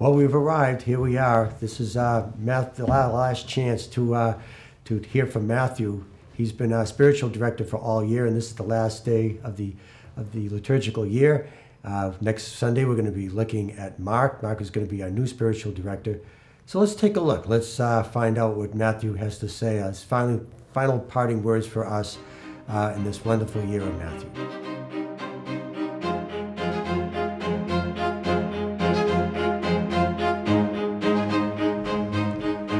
Well, we've arrived. Here we are. This is the last chance to hear from Matthew. He's been spiritual director for all year, and this is the last day of the liturgical year. Next Sunday, we're going to be looking at Mark. Mark is going to be our new spiritual director. So let's take a look. Let's find out what Matthew has to say as final parting words for us in this wonderful year of Matthew.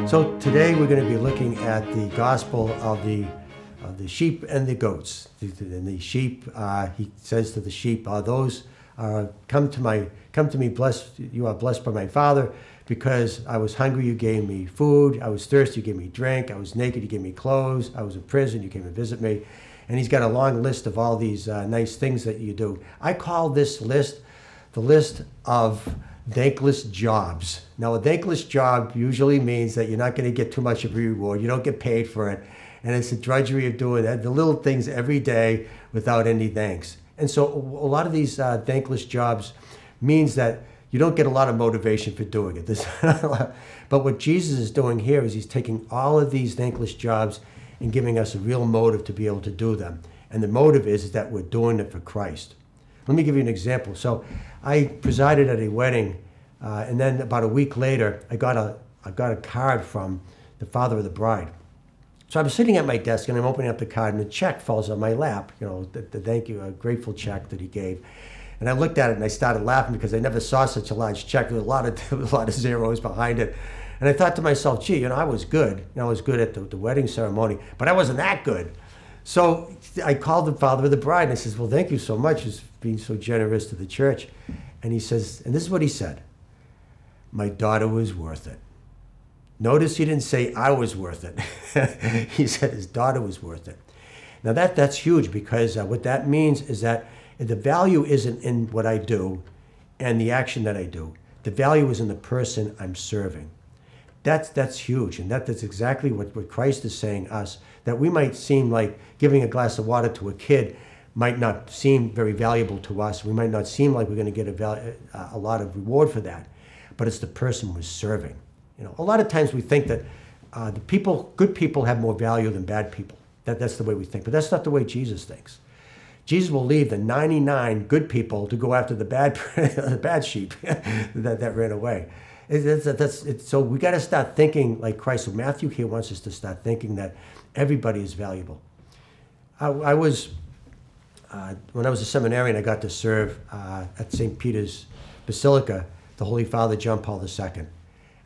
So today we're going to be looking at the gospel of the sheep and the goats. And the sheep, he says to the sheep, those come to me, blessed. You are blessed by my Father, because I was hungry, you gave me food. I was thirsty, you gave me drink. I was naked, you gave me clothes. I was in prison, you came to visit me. And he's got a long list of all these nice things that you do. I call this list the list of thankless jobs. Now, a thankless job usually means that you're not going to get too much of a reward. You don't get paid for it. And it's the drudgery of doing that, the little things every day without any thanks. And so a lot of these thankless jobs means that you don't get a lot of motivation for doing it. But what Jesus is doing here is he's taking all of these thankless jobs and giving us a real motive to be able to do them. And the motive is that we're doing it for Christ. Let me give you an example. So I presided at a wedding, and then about a week later, I got a card from the father of the bride. So I'm sitting at my desk, and I'm opening up the card, and a check falls on my lap, the thank you, a grateful check that he gave. And I looked at it, and I started laughing because I never saw such a large check. There was a lot of zeros behind it. And I thought to myself, gee, I was good. I was good at the wedding ceremony, but I wasn't that good. So I called the father of the bride, and I says, well, thank you so much for being so generous to the church. And he says, and this is what he said, my daughter was worth it. Notice he didn't say I was worth it. He said his daughter was worth it. Now that's huge, because what that means is that the value isn't in what I do and the action that I do. The value is in the person I'm serving. That's huge, and that's exactly what Christ is saying us, that we might seem like giving a glass of water to a kid might not seem very valuable to us. We might not seem like we're going to get a lot of reward for that, but it's the person we're serving. A lot of times we think that good people have more value than bad people. That's the way we think, but that's not the way Jesus thinks. Jesus will leave the 99 good people to go after the bad sheep that ran away. So we got to start thinking like Christ. So Matthew here wants us to start thinking that everybody is valuable. When I was a seminarian, I got to serve at St. Peter's Basilica, the Holy Father John Paul II.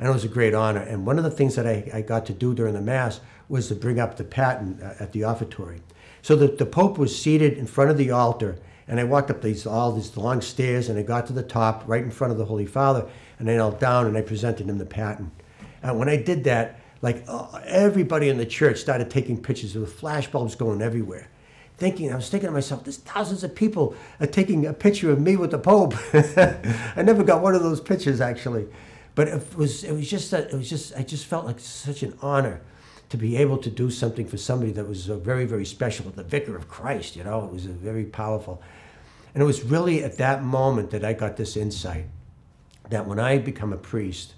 And it was a great honor. And one of the things that I got to do during the Mass was to bring up the paten at the offertory. So the Pope was seated in front of the altar, and I walked up all these long stairs, and I got to the top right in front of the Holy Father, and I knelt down and I presented him the paten. And when I did that, everybody in the church started taking pictures. There were flashbulbs going everywhere. I was thinking to myself, there's thousands of people taking a picture of me with the Pope. I never got one of those pictures, actually. But I just felt like such an honor to be able to do something for somebody that was very, very special, the Vicar of Christ. It was very powerful. And it was really at that moment that I got this insight that when I become a priest,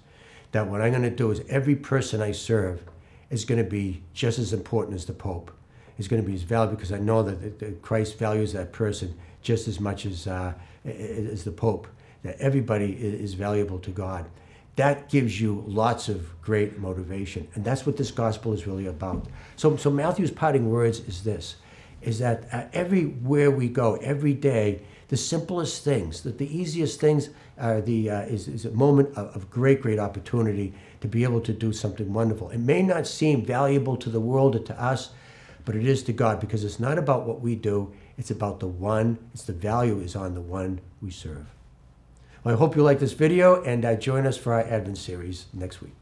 that what I'm going to do is every person I serve is going to be just as important as the Pope. It's going to be as valuable, because I know that Christ values that person just as much as the Pope, that everybody is valuable to God. That gives you lots of great motivation. And that's what this gospel is really about. So Matthew's parting words is this, is that everywhere we go, every day, the simplest things, the easiest things is a moment of great, great opportunity to be able to do something wonderful. It may not seem valuable to the world or to us, but it is to God, because it's not about what we do, it's about the value is on the one we serve. Well, I hope you like this video, and join us for our Advent series next week.